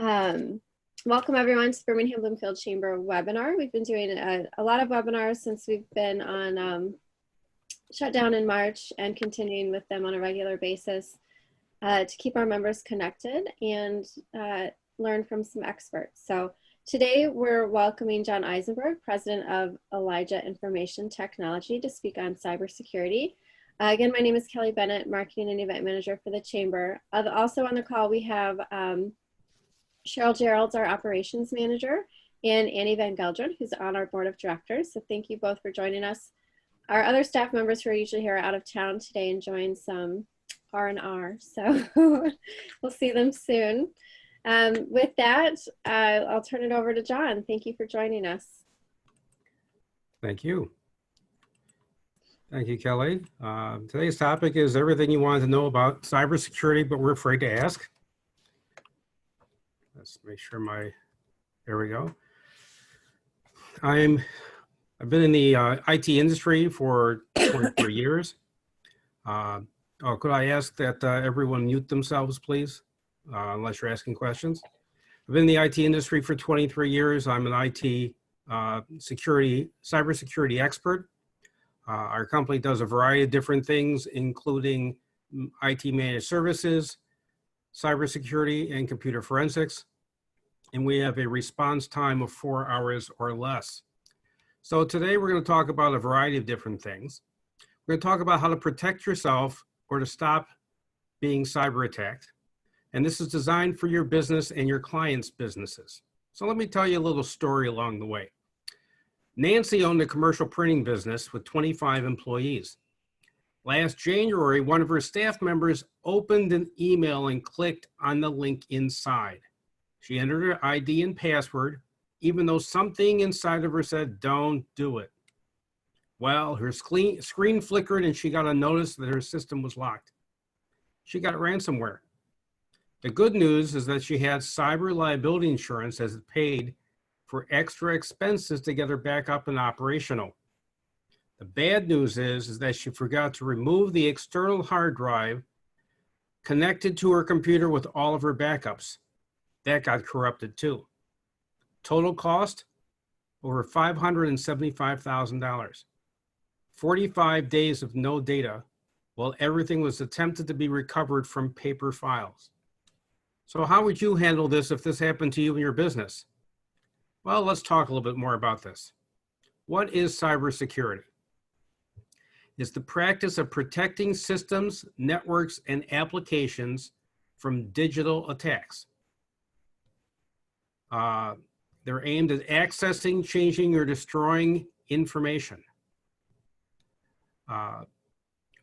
Um, Welcome everyone to Birmingham Bloomfield Chamber webinar. We've been doing a lot of webinars since we've been on shutdown in March and continuing with them on a regular basis to keep our members connected and learn from some experts. So today we're welcoming Jon Isenberg, President of Elijah Information Technology, to speak on cybersecurity. Again, my name is Kelly Bennett, Marketing and Event Manager for the Chamber. Also on the call we have Cheryl Gerald's our Operations Manager, and Annie Van Gelderen, who's on our Board of Directors. So thank you both for joining us. Our other staff members who are usually here are out of town today enjoying some R&R, so we'll see them soon. With that, I'll turn it over to Jon. Thank you for joining us. Thank you. Thank you, Kelly. Today's topic is everything you wanted to know about cybersecurity, but we're afraid to ask. Let's make sure there we go. I've been in the IT industry for 24 years. Could I ask that everyone mute themselves, please, unless you're asking questions? I've been in the IT industry for 23 years. I'm an IT cybersecurity expert. Our company does a variety of different things, including IT managed services, cybersecurity, and computer forensics. And we have a response time of 4 hours or less. So today we're going to talk about a variety of different things. We're going to talk about how to protect yourself or to stop being cyber attacked. And this is designed for your business and your clients' businesses. So let me tell you a little story along the way. Nancy owned a commercial printing business with 25 employees. Last January, one of her staff members opened an email and clicked on the link inside. She entered her ID and password, even though something inside of her said, "Don't do it." Well, her screen flickered and she got a notice that her system was locked. She got ransomware. The good news is that she had cyber liability insurance as it paid for extra expenses to get her back up and operational. The bad news is that she forgot to remove the external hard drive connected to her computer with all of her backups. That got corrupted too. Total cost, over $575,000. 45 days of no data, while everything was attempted to be recovered from paper files. So how would you handle this if this happened to you in your business? Well, let's talk a little bit more about this. What is cybersecurity? It's the practice of protecting systems, networks, and applications from digital attacks. They're aimed at accessing, changing, or destroying information.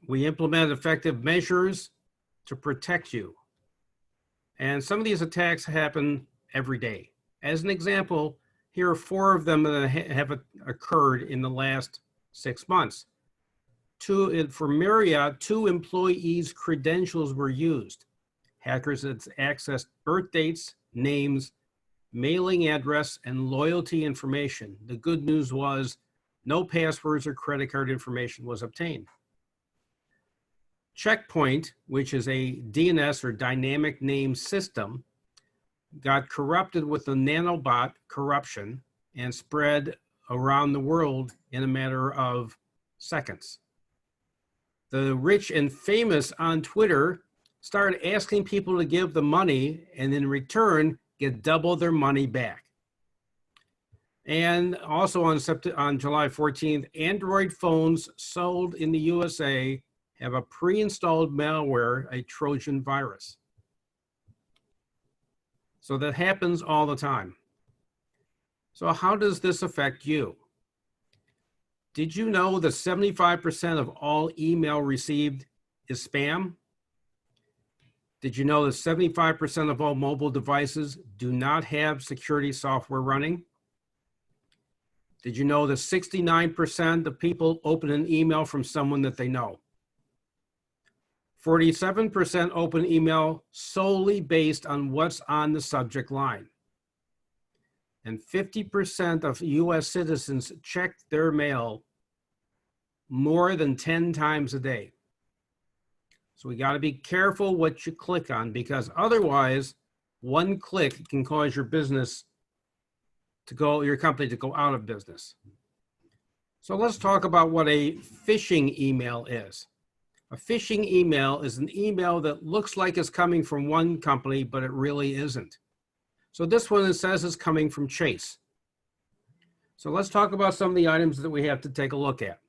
We implement effective measures to protect you. And some of these attacks happen every day. As an example, here are 4 of them that have occurred in the last 6 months. For Marriott, 2 employees' credentials were used. Hackers had accessed birth dates, names, mailing address, and loyalty information. The good news was no passwords or credit card information was obtained. Checkpoint, which is a DNS or dynamic name system, got corrupted with the nanobot corruption and spread around the world in a matter of seconds. The rich and famous on Twitter started asking people to give the money and in return get double their money back. And also on July 14th, Android phones sold in the USA have a pre-installed malware, a Trojan virus. So that happens all the time. So how does this affect you? Did you know that 75% of all email received is spam? Did you know that 75% of all mobile devices do not have security software running? Did you know that 69% of people open an email from someone that they know? 47% open email solely based on what's on the subject line. And 50% of US citizens check their mail more than 10 times a day. So we got to be careful what you click on, because otherwise One click can cause your business to go, your company to go out of business. So let's talk about what a phishing email is. A phishing email is an email that looks like it's coming from one company, but it really isn't. So this one, it says it's coming from Chase. So let's talk about some of the items that we have to take a look at.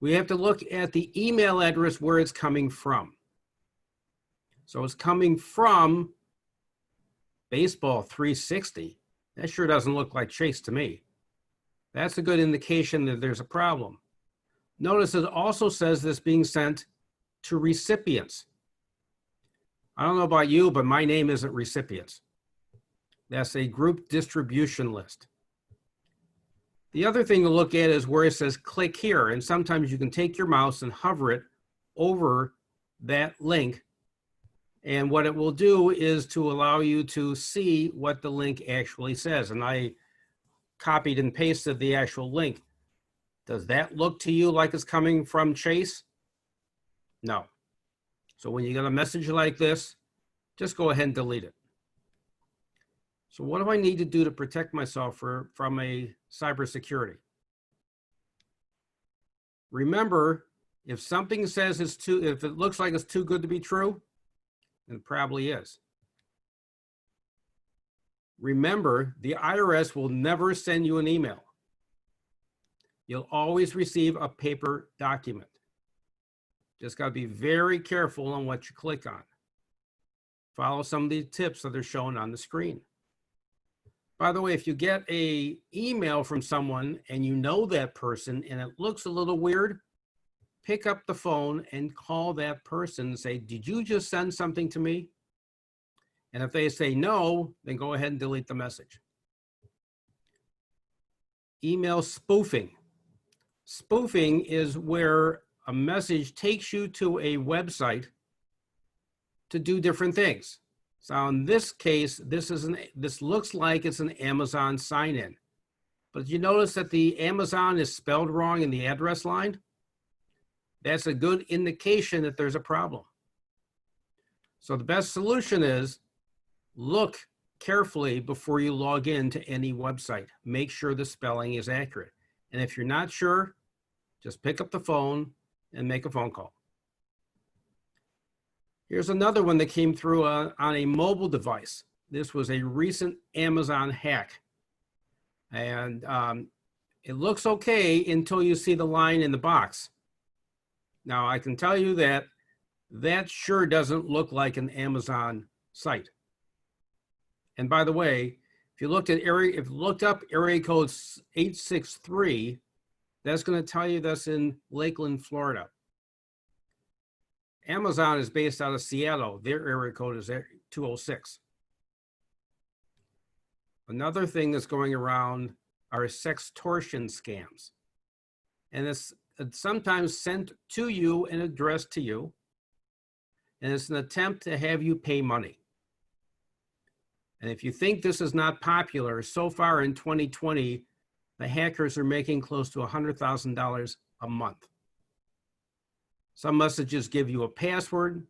We have to look at the email address where it's coming from. So it's coming from Baseball 360. That sure doesn't look like Chase to me. That's a good indication that there's a problem. Notice it also says this being sent to recipients. I don't know about you, but my name isn't recipients. That's a group distribution list. The other thing to look at is where it says click here. And sometimes you can take your mouse and hover it over that link. And what it will do is to allow you to see what the link actually says. And I copied and pasted the actual link. Does that look to you like it's coming from Chase? No. So when you get a message like this, just go ahead and delete it. So what do I need to do to protect myself from a cybersecurity? Remember, if something says if it looks like it's too good to be true, then it probably is. Remember, the IRS will never send you an email. You'll always receive a paper document. Just got to be very careful on what you click on. Follow some of the tips that are shown on the screen. By the way, if you get an email from someone and you know that person and it looks a little weird, pick up the phone and call that person and say, did you just send something to me? And if they say no, then go ahead and delete the message. Email spoofing. Spoofing is where a message takes you to a website to do different things. So in this case, this looks like it's an Amazon sign-in. But you notice that the Amazon is spelled wrong in the address line? That's a good indication that there's a problem. So the best solution is look carefully before you log into any website. Make sure the spelling is accurate. And if you're not sure, just pick up the phone and make a phone call. Here's another one that came through on a mobile device. This was a recent Amazon hack. And it looks okay until you see the line in the box. Now, I can tell you that that sure doesn't look like an Amazon site. And by the way, if you looked up area code 863, that's going to tell you that's in Lakeland, Florida. Amazon is based out of Seattle. Their area code is 206. Another thing that's going around are sextortion scams. And it's sometimes sent to you and addressed to you. And it's an attempt to have you pay money. And if you think this is not popular, so far in 2020, the hackers are making close to $100,000 a month. Some messages give you a password.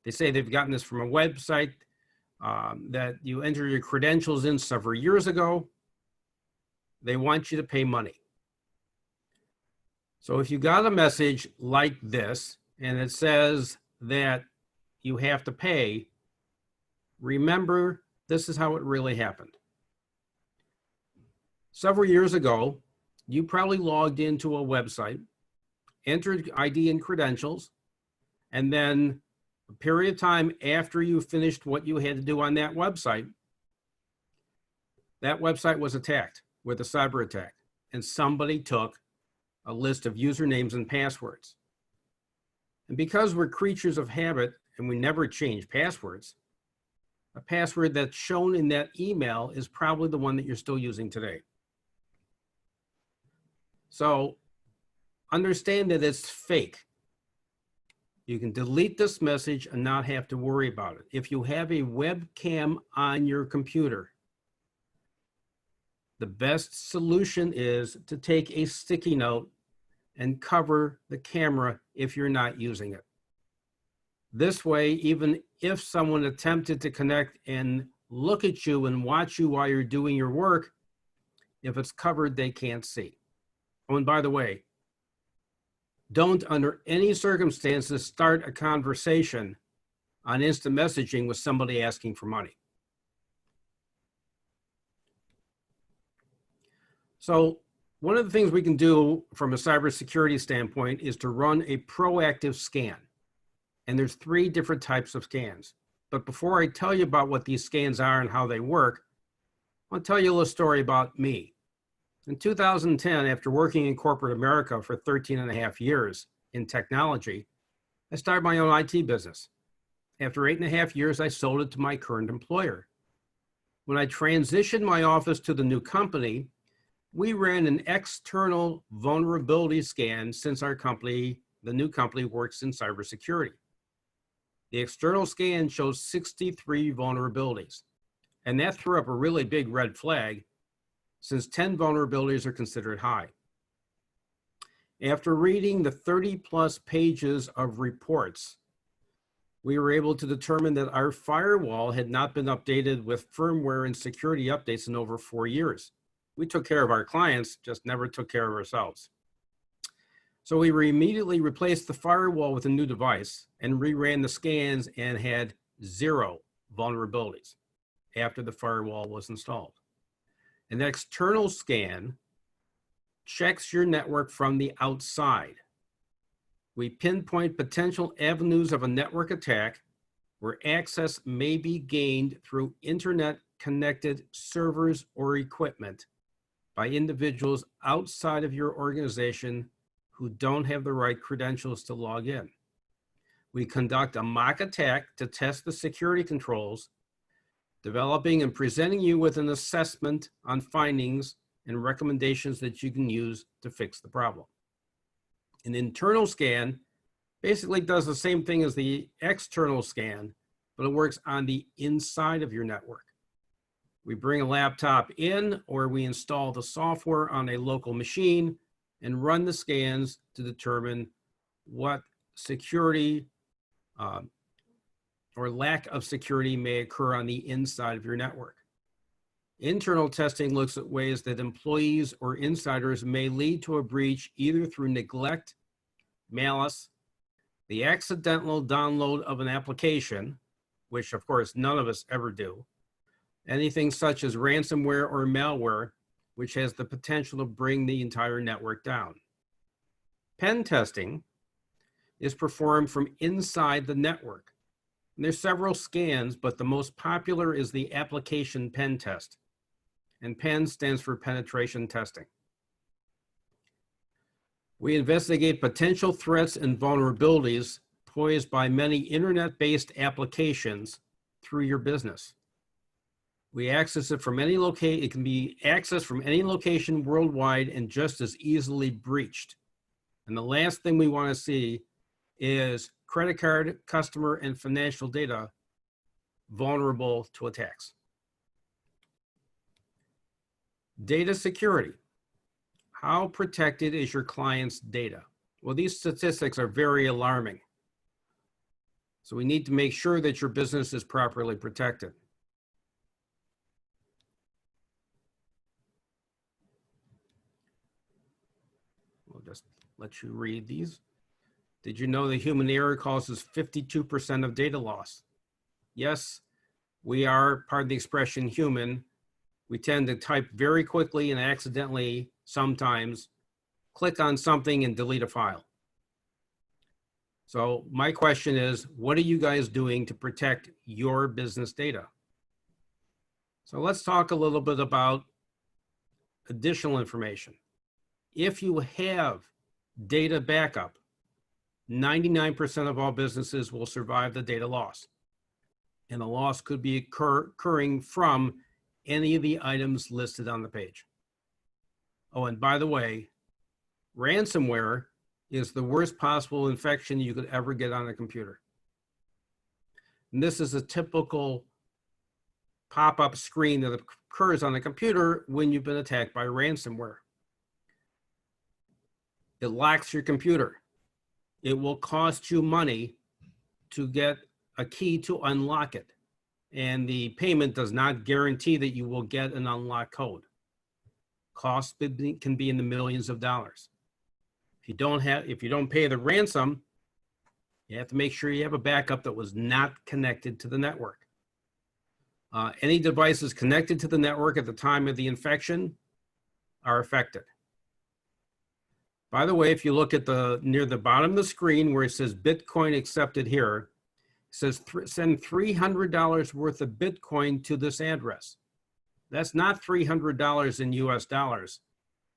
They say they've gotten this from a website that you enter your credentials in several years ago. They want you to pay money. So if you got a message like this and it says that you have to pay, remember this is how it really happened. Several years ago, you probably logged into a website, entered ID and credentials, and then a period of time after you finished what you had to do on that website was attacked with a cyber attack, and somebody took a list of usernames and passwords. And because we're creatures of habit and we never change passwords, a password that's shown in that email is probably the one that you're still using today. So understand that it's fake. You can delete this message and not have to worry about it. If you have a webcam on your computer, the best solution is to take a sticky note and cover the camera if you're not using it. This way, even if someone attempted to connect and look at you and watch you while you're doing your work, if it's covered, they can't see. Oh, and by the way, don't under any circumstances start a conversation on instant messaging with somebody asking for money. So one of the things we can do from a cybersecurity standpoint is to run a proactive scan. And there's 3 different types of scans. But before I tell you about what these scans are and how they work, I'll tell you a little story about me. In 2010, after working in corporate America for 13 and a half years in technology, I started my own IT business. After 8.5 years, I sold it to my current employer. When I transitioned my office to the new company, we ran an external vulnerability scan since our company, the new company, works in cybersecurity. The external scan shows 63 vulnerabilities, and that threw up a really big red flag since 10 vulnerabilities are considered high. After reading the 30+ pages of reports, we were able to determine that our firewall had not been updated with firmware and security updates in over 4 years. We took care of our clients, just never took care of ourselves. So we immediately replaced the firewall with a new device and reran the scans and had 0 vulnerabilities after the firewall was installed. An external scan checks your network from the outside. We pinpoint potential avenues of a network attack where access may be gained through internet-connected servers or equipment by individuals outside of your organization who don't have the right credentials to log in. We conduct a mock attack to test the security controls, developing and presenting you with an assessment on findings and recommendations that you can use to fix the problem. An internal scan basically does the same thing as the external scan, but it works on the inside of your network. We bring a laptop in, or we install the software on a local machine and run the scans to determine what security or lack of security may occur on the inside of your network. Internal testing looks at ways that employees or insiders may lead to a breach either through neglect, malice, the accidental download of an application, which of course none of us ever do, anything such as ransomware or malware, which has the potential to bring the entire network down. Pen testing is performed from inside the network. And there's several scans, but the most popular is the application pen test. And PEN stands for penetration testing. We investigate potential threats and vulnerabilities posed by many internet-based applications through your business. We access it from any location. It can be accessed from any location worldwide and just as easily breached. And the last thing we want to see is credit card, customer, and financial data vulnerable to attacks. Data security. How protected is your client's data? Well, these statistics are very alarming. So we need to make sure that your business is properly protected. We'll just let you read these. Did you know that human error causes 52% of data loss? Yes, we are, pardon the expression, human. We tend to type very quickly and accidentally sometimes click on something and delete a file. So my question is, what are you guys doing to protect your business data? So let's talk a little bit about additional information. If you have data backup, 99% of all businesses will survive the data loss. And the loss could be occurring from any of the items listed on the page. Oh, and by the way, ransomware is the worst possible infection you could ever get on a computer. And this is a typical pop-up screen that occurs on a computer when you've been attacked by ransomware. It locks your computer. It will cost you money to get a key to unlock it. And the payment does not guarantee that you will get an unlock code. Costs can be in the millions of dollars. If you don't pay the ransom, you have to make sure you have a backup that was not connected to the network. Any devices connected to the network at the time of the infection are affected. By the way, if you look at near the bottom of the screen where it says Bitcoin accepted here, it says send $300 worth of Bitcoin to this address. That's not $300 in US dollars.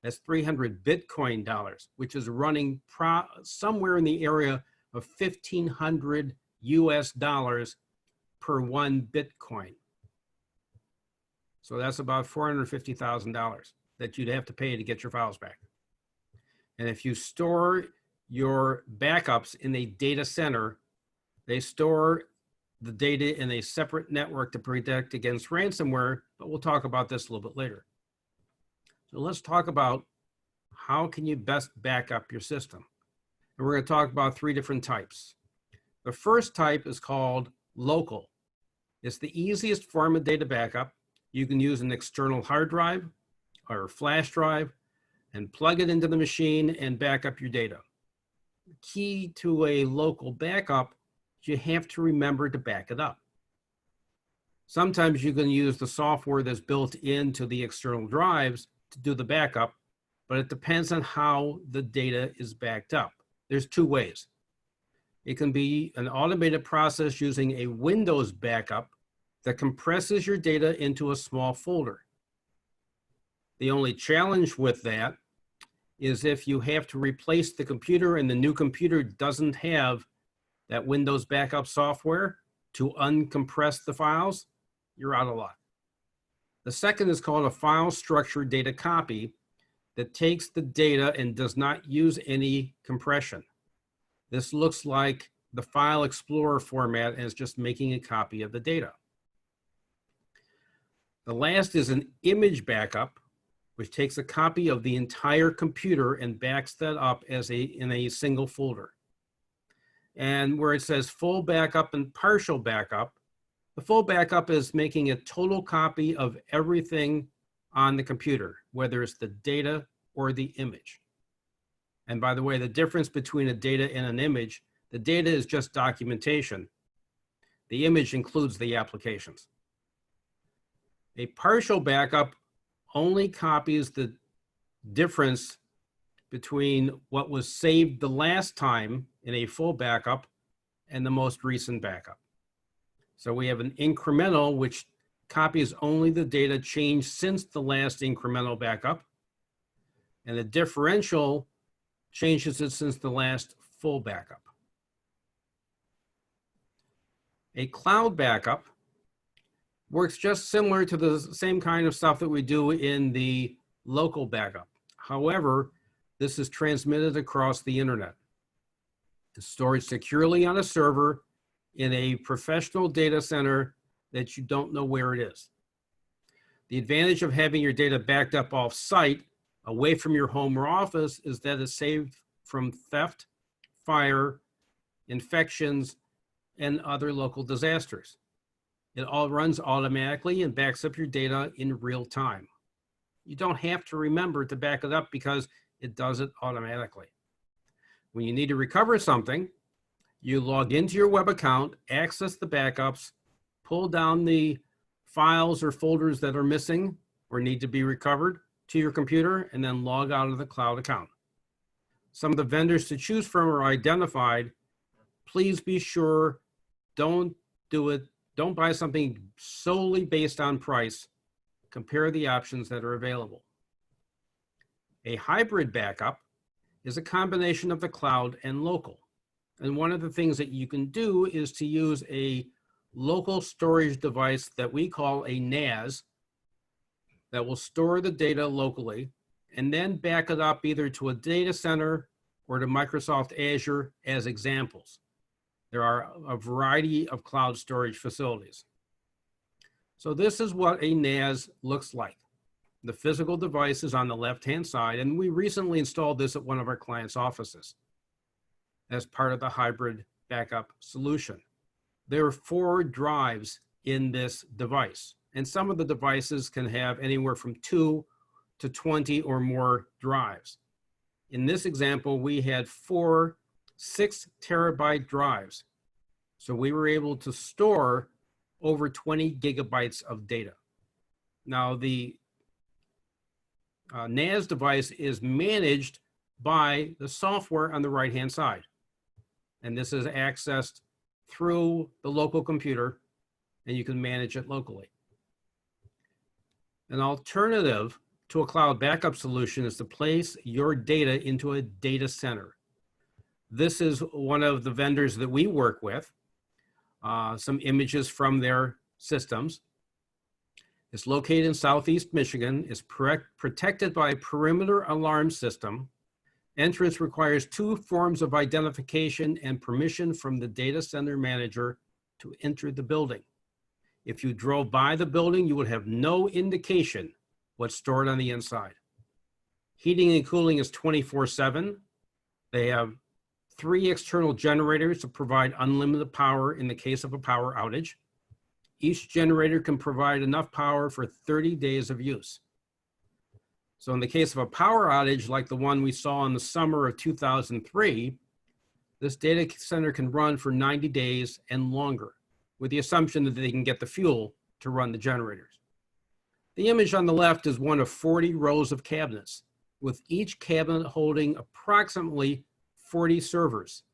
That's 300 Bitcoin dollars, which is running somewhere in the area of 1,500 US dollars per one Bitcoin. So that's about $450,000 that you'd have to pay to get your files back. And if you store your backups in a data center, they store the data in a separate network to protect against ransomware, but we'll talk about this a little bit later. So let's talk about how can you best back up your system. And we're going to talk about 3 different types. The first type is called local. It's the easiest form of data backup. You can use an external hard drive or a flash drive and plug it into the machine and back up your data. The key to a local backup is you have to remember to back it up. Sometimes you can use the software that's built into the external drives to do the backup, but it depends on how the data is backed up. There's 2 ways. It can be an automated process using a Windows backup that compresses your data into a small folder. The only challenge with that is if you have to replace the computer and the new computer doesn't have that Windows backup software to uncompress the files, you're out of luck. The second is called a file structure data copy that takes the data and does not use any compression. This looks like the File Explorer format and is just making a copy of the data. The last is an image backup, which takes a copy of the entire computer and backs that up in a single folder. And where it says full backup and partial backup, the full backup is making a total copy of everything on the computer, whether it's the data or the image. And by the way, the difference between a data and an image, the data is just documentation. The image includes the applications. A partial backup only copies the difference between what was saved the last time in a full backup and the most recent backup. So we have an incremental, which copies only the data changed since the last incremental backup. And the differential changes it since the last full backup. A cloud backup works just similar to the same kind of stuff that we do in the local backup. However, this is transmitted across the internet. It's stored securely on a server in a professional data center that you don't know where it is. The advantage of having your data backed up off-site, away from your home or office, is that it's saved from theft, fire, infections, and other local disasters. It all runs automatically and backs up your data in real time. You don't have to remember to back it up because it does it automatically. When you need to recover something, you log into your web account, access the backups, pull down the files or folders that are missing or need to be recovered to your computer, and then log out of the cloud account. Some of the vendors to choose from are identified. Please be sure, don't buy something solely based on price. Compare the options that are available. A hybrid backup is a combination of the cloud and local. And one of the things that you can do is to use a local storage device that we call a NAS that will store the data locally and then back it up either to a data center or to Microsoft Azure as examples. There are a variety of cloud storage facilities. So this is what a NAS looks like. The physical device is on the left-hand side, and we recently installed this at one of our clients' offices as part of the hybrid backup solution. There are 4 drives in this device, and some of the devices can have anywhere from 2 to 20 or more drives. In this example, we had 4 6-terabyte drives. So we were able to store over 20 gigabytes of data. Now the NAS device is managed by the software on the right-hand side. And this is accessed through the local computer, and you can manage it locally. An alternative to a cloud backup solution is to place your data into a data center. This is one of the vendors that we work with. Some images from their systems. It's located in Southeast Michigan. It's protected by a perimeter alarm system. Entrance requires 2 forms of identification and permission from the data center manager to enter the building. If you drove by the building, you would have no indication what's stored on the inside. Heating and cooling is 24/7. They have 3 external generators to provide unlimited power in the case of a power outage. Each generator can provide enough power for 30 days of use. So in the case of a power outage like the one we saw in the summer of 2003, this data center can run for 90 days and longer, with the assumption that they can get the fuel to run the generators. The image on the left is one of 40 rows of cabinets, with each cabinet holding approximately 40 servers.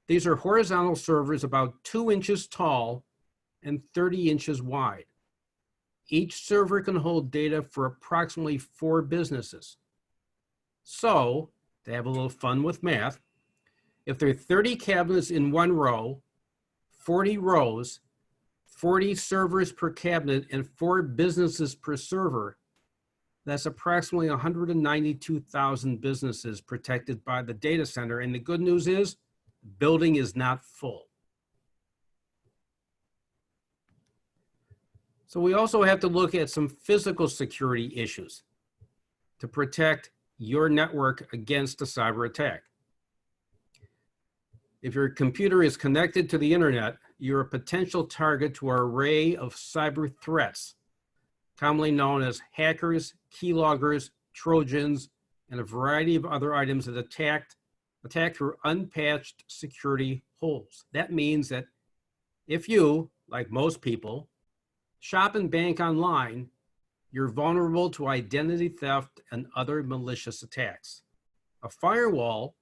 These are horizontal servers about 2 inches tall and 30 inches wide. Each server can hold data for approximately 4 businesses. So, to have a little fun with math, if there are 30 cabinets in one row, 40 rows, 40 servers per cabinet, and 4 businesses per server, that's approximately 192,000 businesses protected by the data center. And the good news is, the building is not full. So we also have to look at some physical security issues to protect your network against a cyber attack. If your computer is connected to the internet, you're a potential target to our array of cyber threats, commonly known as hackers, keyloggers, Trojans, and a variety of other items that attack through unpatched security holes. That means that if you, like most people, shop and bank online, you're vulnerable to identity theft and other malicious attacks. A firewall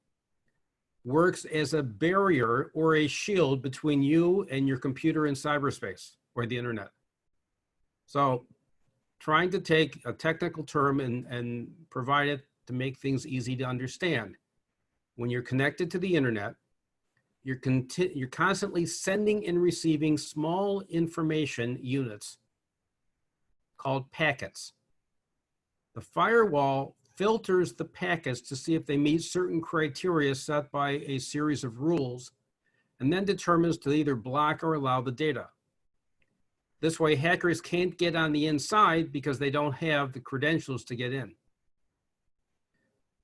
works as a barrier or a shield between you and your computer in cyberspace or the internet. So trying to take a technical term and provide it to make things easy to understand. When you're connected to the internet, you're constantly sending and receiving small information units called packets. The firewall filters the packets to see if they meet certain criteria set by a series of rules, and then determines to either block or allow the data. This way, hackers can't get on the inside because they don't have the credentials to get in.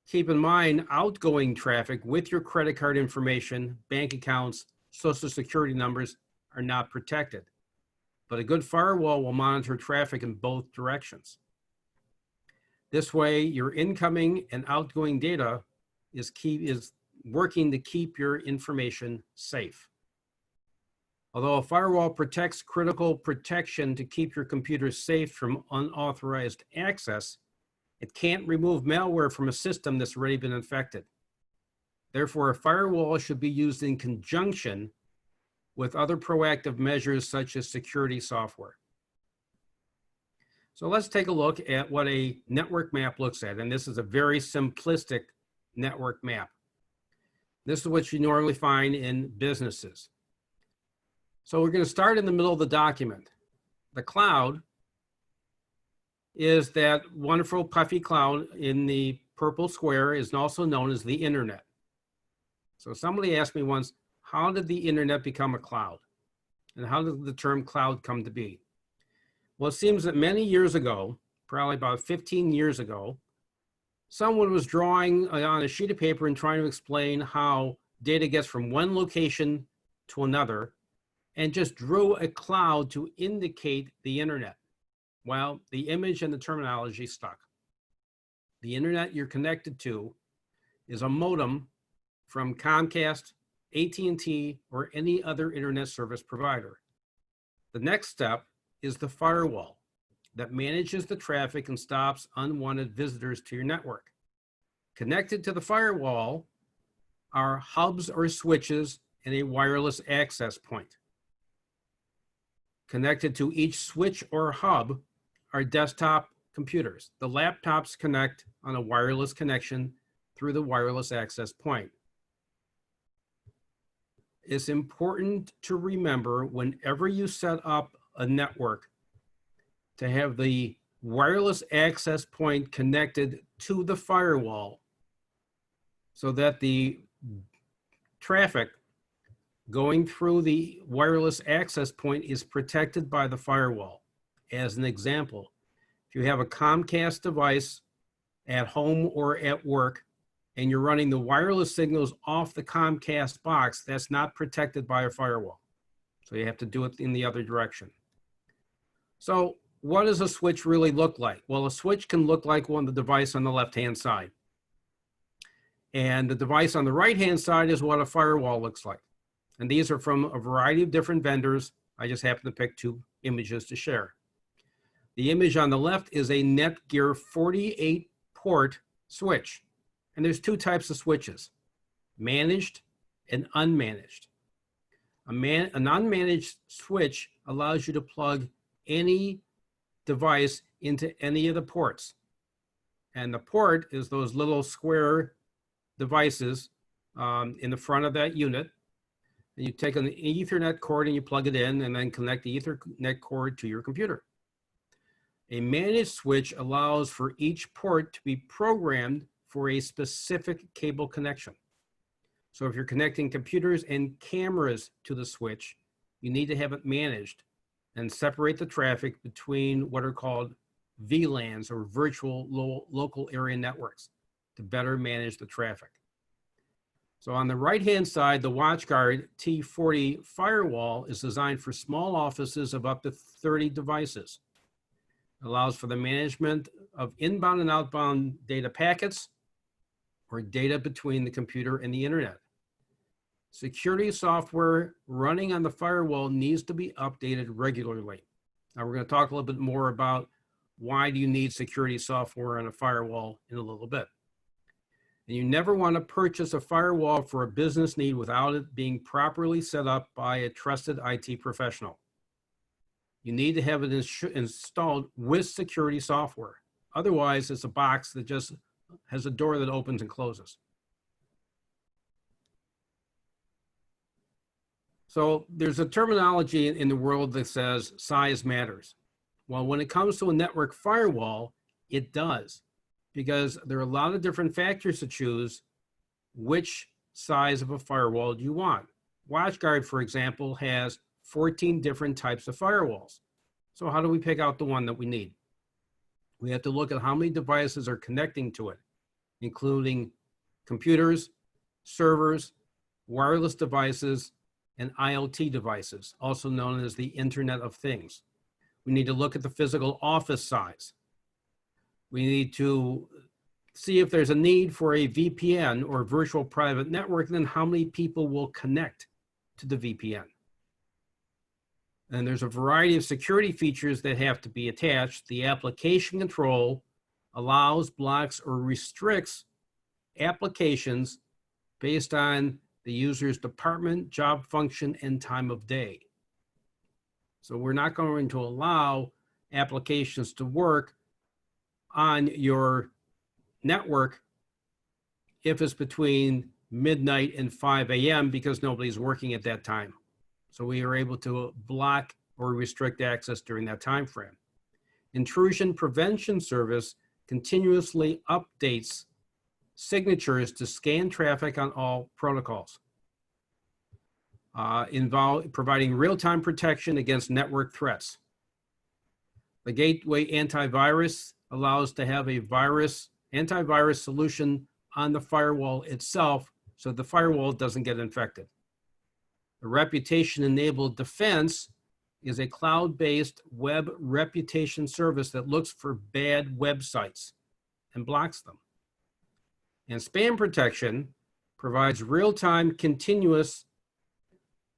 Keep in mind, outgoing traffic with your credit card information, bank accounts, social security numbers are not protected. But a good firewall will monitor traffic in both directions. This way, your incoming and outgoing data is working to keep your information safe. Although a firewall protects critical protection to keep your computer safe from unauthorized access, it can't remove malware from a system that's already been infected. Therefore, a firewall should be used in conjunction with other proactive measures such as security software. So let's take a look at what a network map looks at. And this is a very simplistic network map. This is what you normally find in businesses. So we're going to start in the middle of the document. The cloud is that wonderful puffy cloud in the purple square, is also known as the internet. So somebody asked me once, how did the internet become a cloud? And how did the term cloud come to be? Well, it seems that many years ago, probably about 15 years ago, someone was drawing on a sheet of paper and trying to explain how data gets from one location to another and just drew a cloud to indicate the internet. Well, the image and the terminology stuck. The internet you're connected to is a modem from Comcast, AT&T, or any other internet service provider. The next step is the firewall that manages the traffic and stops unwanted visitors to your network. Connected to the firewall are hubs or switches and a wireless access point. Connected to each switch or hub are desktop computers. The laptops connect on a wireless connection through the wireless access point. It's important to remember whenever you set up a network to have the wireless access point connected to the firewall so that the traffic going through the wireless access point is protected by the firewall. As an example, if you have a Comcast device at home or at work and you're running the wireless signals off the Comcast box, that's not protected by a firewall. So you have to do it in the other direction. So what does a switch really look like? Well, a switch can look like the device on the left-hand side. And the device on the right-hand side is what a firewall looks like. And these are from a variety of different vendors. I just happen to pick 2 images to share. The image on the left is a Netgear 48 port switch. And there's 2 types of switches, managed and unmanaged. An unmanaged switch allows you to plug any device into any of the ports. And the port is those little square devices in the front of that unit. And you take an Ethernet cord and you plug it in and then connect the Ethernet cord to your computer. A managed switch allows for each port to be programmed for a specific cable connection. So if you're connecting computers and cameras to the switch, you need to have it managed and separate the traffic between what are called VLANs or virtual local area networks to better manage the traffic. So on the right-hand side, the WatchGuard T40 firewall is designed for small offices of up to 30 devices. It allows for the management of inbound and outbound data packets or data between the computer and the internet. Security software running on the firewall needs to be updated regularly. Now we're going to talk a little bit more about why do you need security software on a firewall in a little bit. And you never want to purchase a firewall for a business need without it being properly set up by a trusted IT professional. You need to have it installed with security software. Otherwise, it's a box that just has a door that opens and closes. So there's a terminology in the world that says size matters. Well, when it comes to a network firewall, it does, because there are a lot of different factors to choose which size of a firewall do you want. WatchGuard, for example, has 14 different types of firewalls. So how do we pick out the one that we need? We have to look at how many devices are connecting to it, including computers, servers, wireless devices, and IoT devices, also known as the Internet of Things. We need to look at the physical office size. We need to see if there's a need for a VPN or virtual private network, then how many people will connect to the VPN. And there's a variety of security features that have to be attached. The application control allows, blocks, or restricts applications based on the user's department, job function, and time of day. So we're not going to allow applications to work on your network if it's between midnight and 5 a.m. because nobody's working at that time. So we are able to block or restrict access during that time frame. Intrusion Prevention Service continuously updates signatures to scan traffic on all protocols, providing real-time protection against network threats. The Gateway Antivirus allows to have a antivirus solution on the firewall itself so the firewall doesn't get infected. The reputation-enabled defense is a cloud-based web reputation service that looks for bad websites and blocks them. And spam protection provides real-time continuous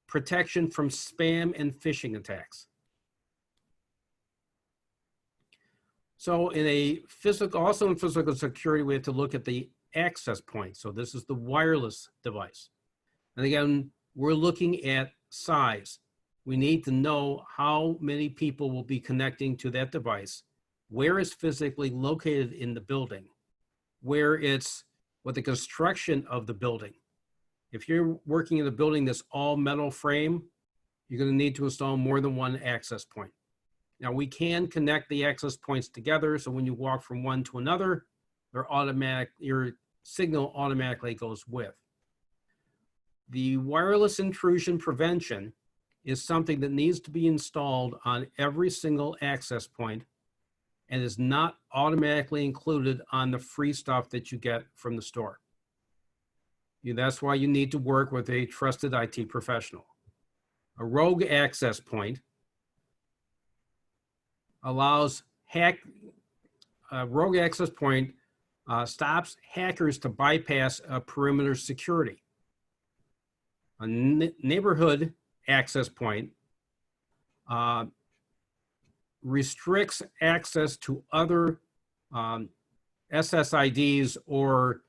protection from spam and phishing attacks. So also in physical security, we have to look at the access point. So this is the wireless device. And again, we're looking at size. We need to know how many people will be connecting to that device, where it's physically located in the building, where it's what the construction of the building. If you're working in a building that's all metal frame, you're going to need to install more than one access point. Now we can connect the access points together, so when you walk from one to another, your signal automatically goes with. The wireless intrusion prevention is something that needs to be installed on every single access point and is not automatically included on the free stuff that you get from the store. That's why you need to work with a trusted IT professional. A rogue access point allows rogue access point stops hackers to bypass perimeter security. A neighborhood access point restricts access to other SSIDs or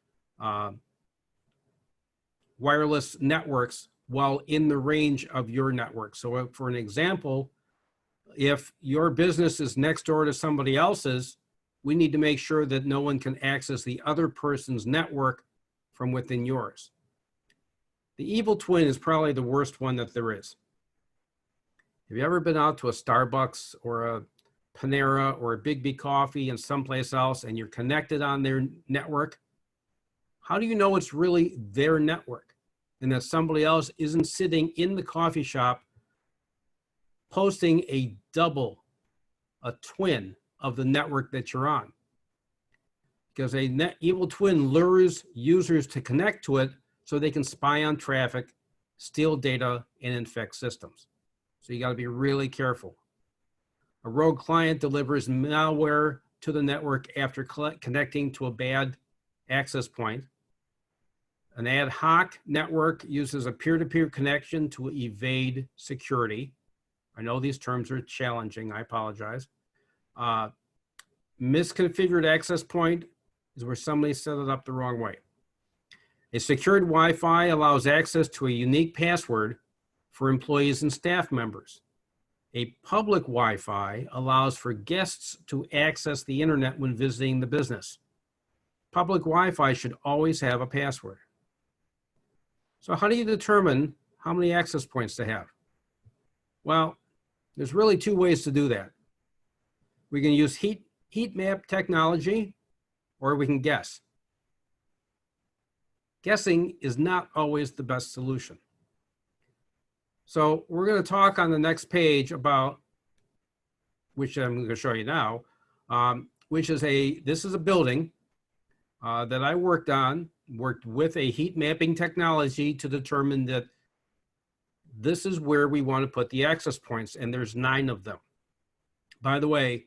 wireless networks while in the range of your network. So for an example, if your business is next door to somebody else's, we need to make sure that no one can access the other person's network from within yours. The evil twin is probably the worst one that there is. Have you ever been out to a Starbucks or a Panera or a Big B Coffee and someplace else and you're connected on their network? How do you know it's really their network and that somebody else isn't sitting in the coffee shop posting a twin of the network that you're on? Because evil twin lures users to connect to it so they can spy on traffic, steal data, and infect systems. So you got to be really careful. A rogue client delivers malware to the network after connecting to a bad access point. An ad hoc network uses a peer-to-peer connection to evade security. I know these terms are challenging, I apologize. Misconfigured access point is where somebody set it up the wrong way. A secured Wi-Fi allows access to a unique password for employees and staff members. A public Wi-Fi allows for guests to access the internet when visiting the business. Public Wi-Fi should always have a password. So how do you determine how many access points to have? Well, there's really two ways to do that. We can use heat map technology, or we can guess. Guessing is not always the best solution. So we're going to talk on the next page about, which I'm going to show you now, this is a building that I worked with a heat mapping technology to determine that this is where we want to put the access points, and there's 9 of them. By the way,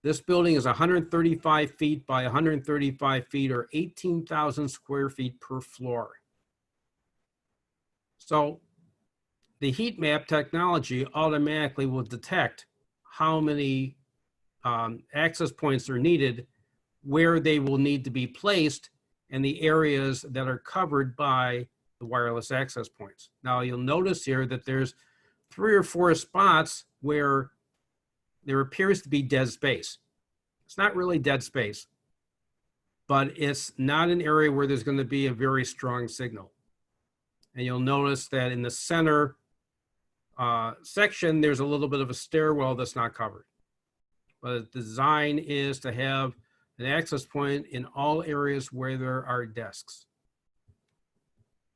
this building is 135 feet by 135 feet, or 18,000 square feet per floor. So the heat map technology automatically will detect how many access points are needed, where they will need to be placed, and the areas that are covered by the wireless access points. Now you'll notice here that there's 3 or 4 spots where there appears to be dead space. It's not really dead space, but it's not an area where there's going to be a very strong signal. And you'll notice that in the center section, there's a little bit of a stairwell that's not covered. But the design is to have an access point in all areas where there are desks.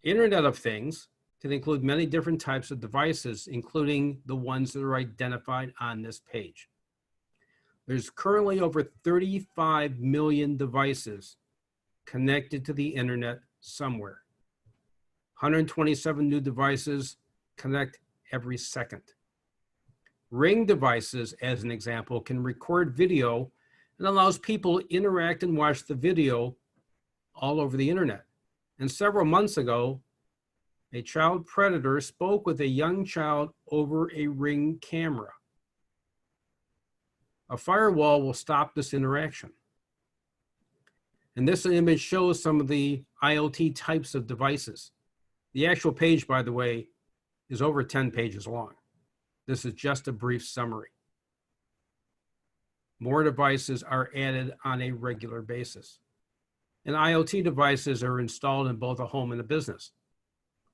Internet of Things can include many different types of devices, including the ones that are identified on this page. There's currently over 35 million devices connected to the internet somewhere. 127 new devices connect every second. Ring devices, as an example, can record video and allows people to interact and watch the video all over the internet. And several months ago, a child predator spoke with a young child over a Ring camera. A firewall will stop this interaction. And this image shows some of the IoT types of devices. The actual page, by the way, is over 10 pages long. This is just a brief summary. More devices are added on a regular basis. And IoT devices are installed in both a home and a business.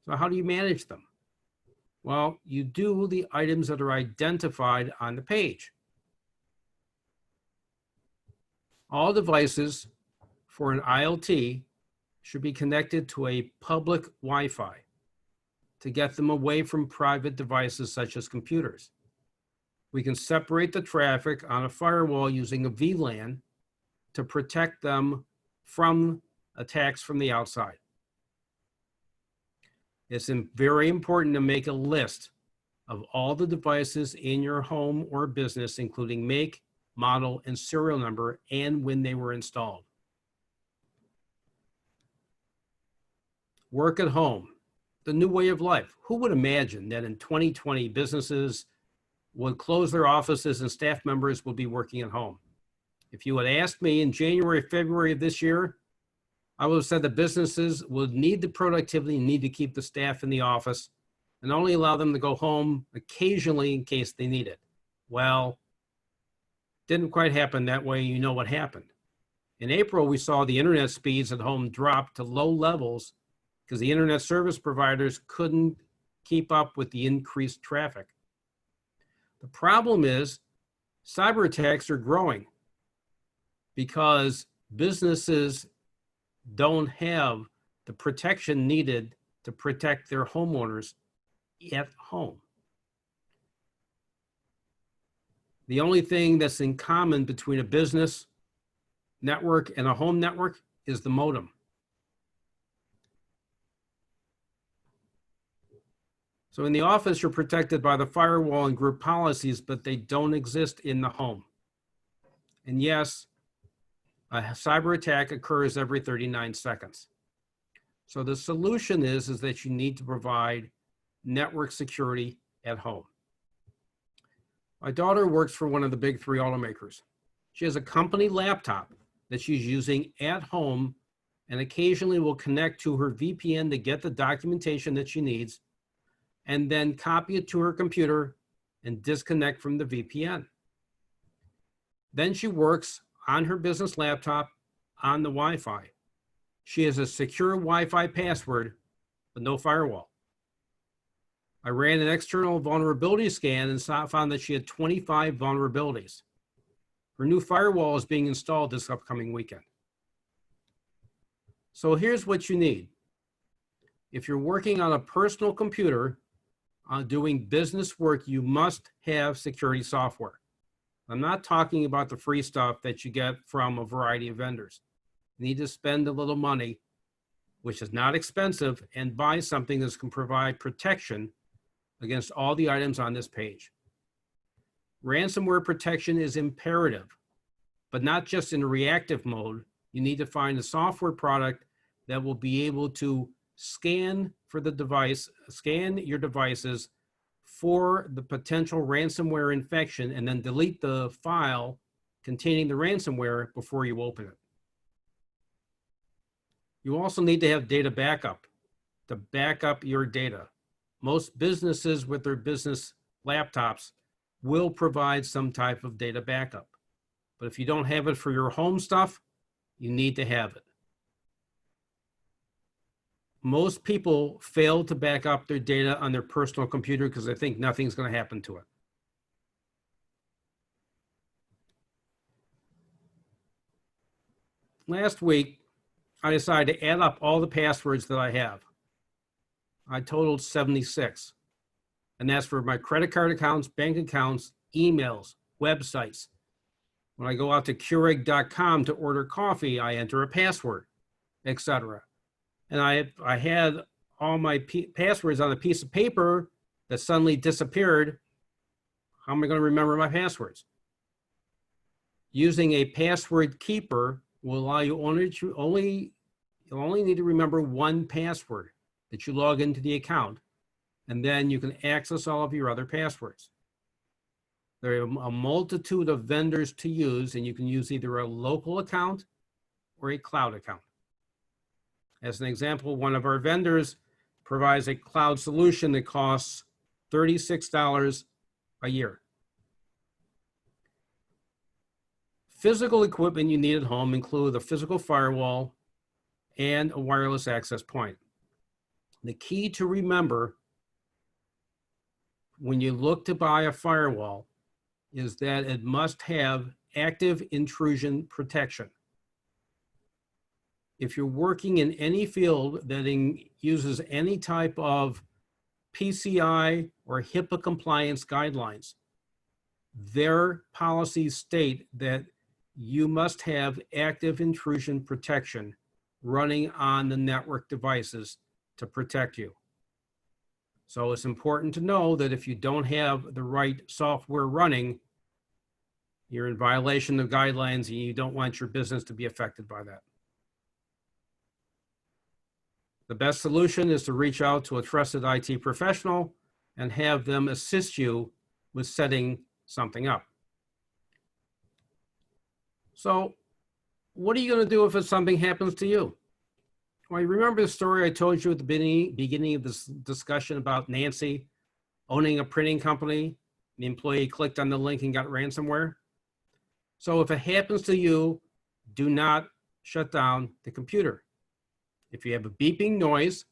So how do you manage them? Well, you do the items that are identified on the page. All devices for an IoT should be connected to a public Wi-Fi to get them away from private devices such as computers. We can separate the traffic on a firewall using a VLAN to protect them from attacks from the outside. It's very important to make a list of all the devices in your home or business, including make, model, and serial number, and when they were installed. Work at home, the new way of life. Who would imagine that in 2020, businesses would close their offices and staff members will be working at home? If you had asked me in January, February of this year, I would have said that businesses would need the productivity, need to keep the staff in the office, and only allow them to go home occasionally in case they need it. Well, didn't quite happen that way. You know what happened. In April, we saw the internet speeds at home drop to low levels because the internet service providers couldn't keep up with the increased traffic. The problem is cyber attacks are growing because businesses don't have the protection needed to protect their homeowners at home. The only thing that's in common between a business network and a home network is the modem. So in the office, you're protected by the firewall and group policies, but they don't exist in the home. And yes, a cyber attack occurs every 39 seconds. So the solution is that you need to provide network security at home. My daughter works for one of the big three automakers. She has a company laptop that she's using at home and occasionally will connect to her VPN to get the documentation that she needs and then copy it to her computer and disconnect from the VPN. Then she works on her business laptop on the Wi-Fi. She has a secure Wi-Fi password, but no firewall. I ran an external vulnerability scan and found that she had 25 vulnerabilities. Her new firewall is being installed this upcoming weekend. So here's what you need. If you're working on a personal computer, doing business work, you must have security software. I'm not talking about the free stuff that you get from a variety of vendors. You need to spend a little money, which is not expensive, and buy something that can provide protection against all the items on this page. Ransomware protection is imperative, but not just in reactive mode. You need to find a software product that will be able to scan for the device, scan your devices for the potential ransomware infection, and then delete the file containing the ransomware before you open it. You also need to have data backup to back up your data. Most businesses with their business laptops will provide some type of data backup. But if you don't have it for your home stuff, you need to have it. Most people fail to back up their data on their personal computer because they think nothing's going to happen to it. Last week, I decided to add up all the passwords that I have. I totaled 76. And that's for my credit card accounts, bank accounts, emails, websites. When I go out to Keurig.com to order coffee, I enter a password, etc. And I had all my passwords on a piece of paper that suddenly disappeared, how am I going to remember my passwords? Using a password keeper will allow you you'll only need to remember one password that you log into the account, and then you can access all of your other passwords. There are a multitude of vendors to use, and you can use either a local account or a cloud account. As an example, one of our vendors provides a cloud solution that costs $36 a year. Physical equipment you need at home include a physical firewall and a wireless access point. The key to remember when you look to buy a firewall is that it must have active intrusion protection. If you're working in any field that uses any type of PCI or HIPAA compliance guidelines, their policies state that you must have active intrusion protection running on the network devices to protect you. So it's important to know that if you don't have the right software running, you're in violation of guidelines and you don't want your business to be affected by that. The best solution is to reach out to a trusted IT professional and have them assist you with setting something up. So what are you going to do if something happens to you? Well, you remember the story I told you at the beginning of this discussion about Nancy owning a printing company? The employee clicked on the link and got ransomware. So if it happens to you, do not shut down the computer. If you have a beeping noise,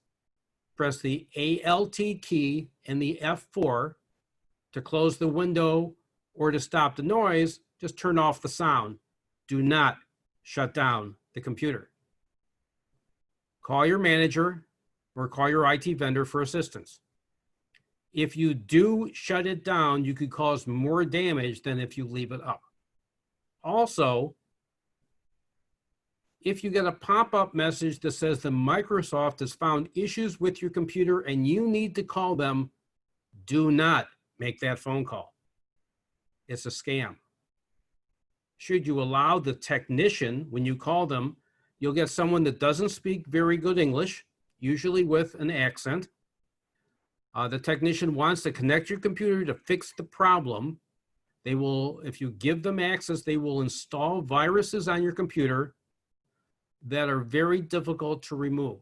press the Alt key and the F4 to close the window or to stop the noise. Just turn off the sound. Do not shut down the computer. Call your manager or call your IT vendor for assistance. If you do shut it down, you could cause more damage than if you leave it up. Also, if you get a pop-up message that says that Microsoft has found issues with your computer and you need to call them, do not make that phone call. It's a scam. Should you allow the technician, when you call them, you'll get someone that doesn't speak very good English, usually with an accent. The technician wants to connect your computer to fix the problem. They will, if you give them access, they will install viruses on your computer that are very difficult to remove.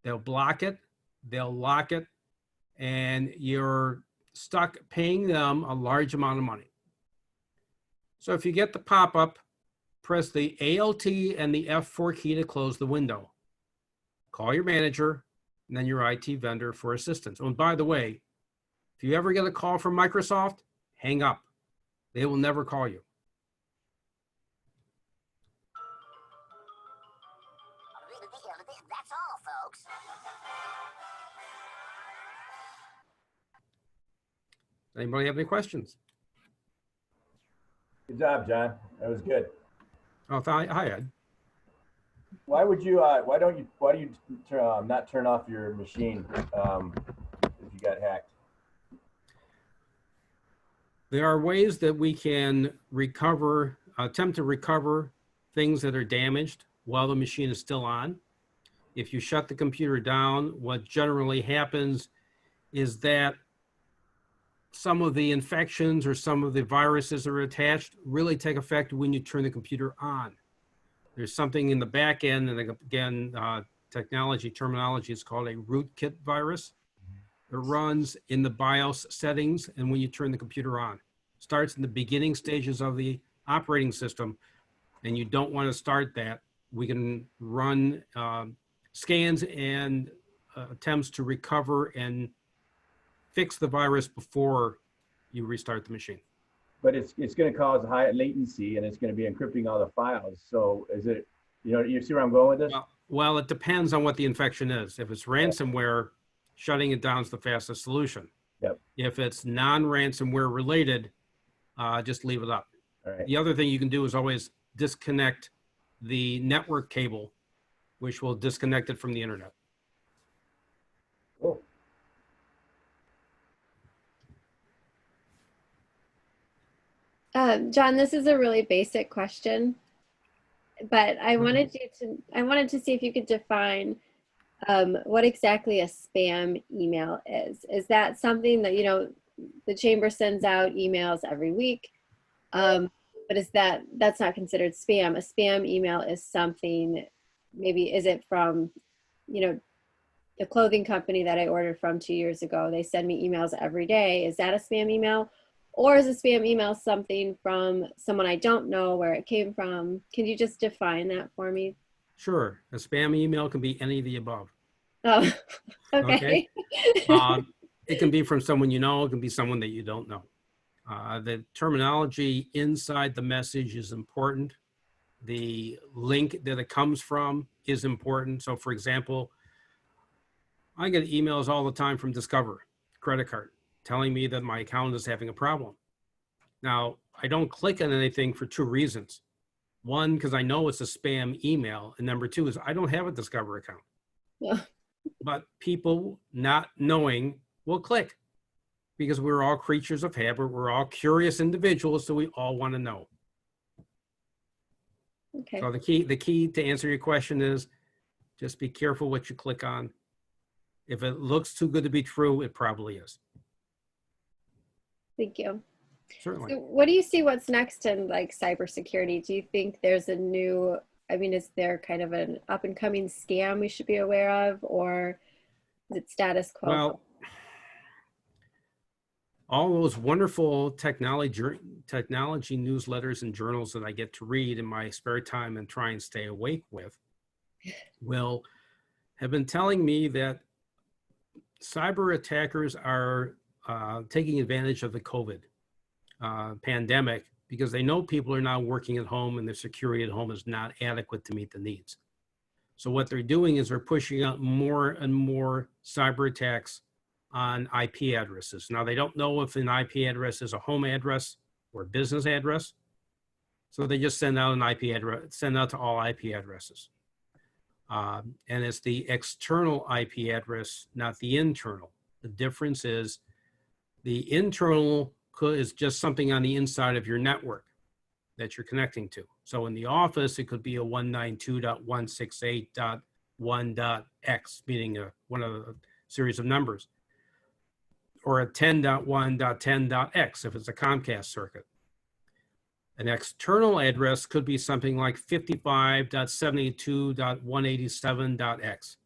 They'll block it, they'll lock it, and you're stuck paying them a large amount of money. So if you get the pop-up, press the Alt and the F4 key to close the window. Call your manager and then your IT vendor for assistance. Oh, and by the way, if you ever get a call from Microsoft, hang up. They will never call you. That's all, folks. Anybody have any questions? Good job, John. That was good. Oh, hi, Ed. Why would you? Why do you not turn off your machine if you got hacked? There are ways that we can recover, attempt to recover things that are damaged while the machine is still on. If you shut the computer down, what generally happens is that some of the infections or some of the viruses that are attached really take effect when you turn the computer on. There's something in the back end, and again, technology terminology is called a rootkit virus. It runs in the BIOS settings, and when you turn the computer on, starts in the beginning stages of the operating system, and you don't want to start that. We can run scans and attempts to recover and fix the virus before you restart the machine. But it's going to cause high latency, and it's going to be encrypting all the files. So is it, you see where I'm going with this? Well, it depends on what the infection is. If it's ransomware, shutting it down is the fastest solution. Yep. If it's non-ransomware related, just leave it up. All right. The other thing you can do is always disconnect the network cable, which will disconnect it from the internet. John, this is a really basic question, but I wanted to see if you could define what exactly a spam email is. Is that something that, the chamber sends out emails every week? But that's not considered spam. A spam email is something, maybe, is it from, the clothing company that I ordered from 2 years ago? They send me emails every day. Is that a spam email? Or is a spam email something from someone I don't know where it came from? Can you just define that for me? Sure. A spam email can be any of the above. Oh, Okay. okay. It can be from someone you know, it can be someone that you don't know. The terminology inside the message is important. The link that it comes from is important. So for example, I get emails all the time from Discover credit card telling me that my account is having a problem. Now, I don't click on anything for two reasons. One, because I know it's a spam email. And number two is I don't have a Discover account. Yeah. But people not knowing will click because we're all creatures of habit. We're all curious individuals, so we all want to know. Okay. So the key to answer your question is just be careful what you click on. If it looks too good to be true, it probably is. Thank you. Certainly. So what do you see what's next in like cybersecurity? Do you think there's is there kind of an up and coming scam we should be aware of, or is it status quo? Well, all those wonderful technology newsletters and journals that I get to read in my spare time and try and stay awake with have been telling me that cyber attackers are taking advantage of the COVID pandemic because they know people are now working at home and their security at home is not adequate to meet the needs. So what they're doing is they're pushing out more and more cyber attacks on IP addresses. Now, they don't know if an IP address is a home address or a business address. So they just send out an IP address, send out to all IP addresses. And it's the external IP address, not the internal. The difference is the internal is just something on the inside of your network that you're connecting to. So in the office, it could be a 192.168.1.x, meaning one of a series of numbers, or a 10.1.10.x if it's a Comcast circuit. An external address could be something like 55.72.187.x.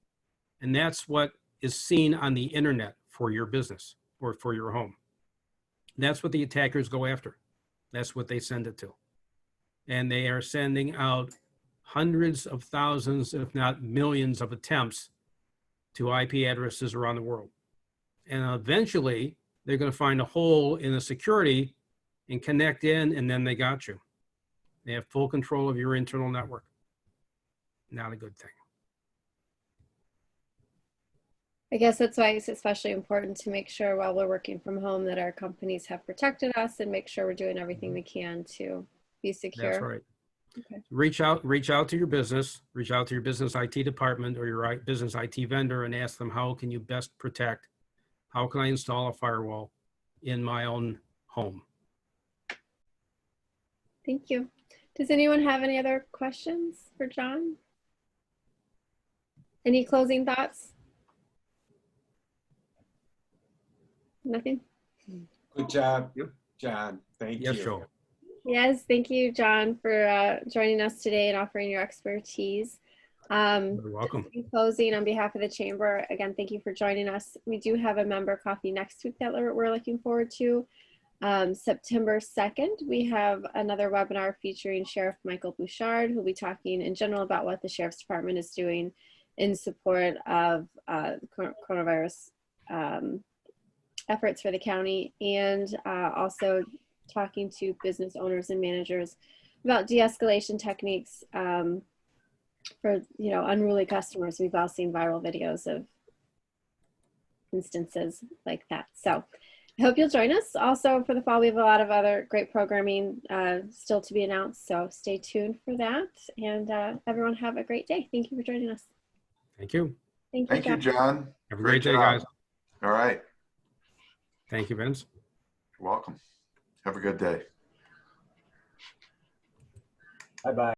And that's what is seen on the internet for your business or for your home. That's what the attackers go after. That's what they send it to. And they are sending out hundreds of thousands, if not millions of attempts to IP addresses around the world. And eventually they're going to find a hole in the security and connect in, and then they got you. They have full control of your internal network. Not a good thing. I guess that's why it's especially important to make sure while we're working from home that our companies have protected us and make sure we're doing everything we can to be secure. That's right. Okay. Reach out to your business IT department or your business IT vendor and ask them, how can you best protect? How can I install a firewall in my own home? Thank you. Does anyone have any other questions for John? Any closing thoughts? Nothing? Good job, John. Thank you. Yes, sure. Yes, thank you, John, for joining us today and offering your expertise. You're welcome. In closing, on behalf of the Chamber, again, thank you for joining us. We do have a member coffee next week that we're looking forward to. September 2nd, we have another webinar featuring Sheriff Michael Bouchard, who'll be talking in general about what the Sheriff's Department is doing in support of coronavirus efforts for the county, and also talking to business owners and managers about de-escalation techniques for unruly customers. We've all seen viral videos of instances like that. So I hope you'll join us. Also for the fall, we have a lot of other great programming still to be announced. So stay tuned for that. And everyone have a great day. Thank you for joining us. Thank you. Thank you, John. Have a great day, guys. All right. Thank you, Vince. You're welcome. Have a good day. Bye-bye.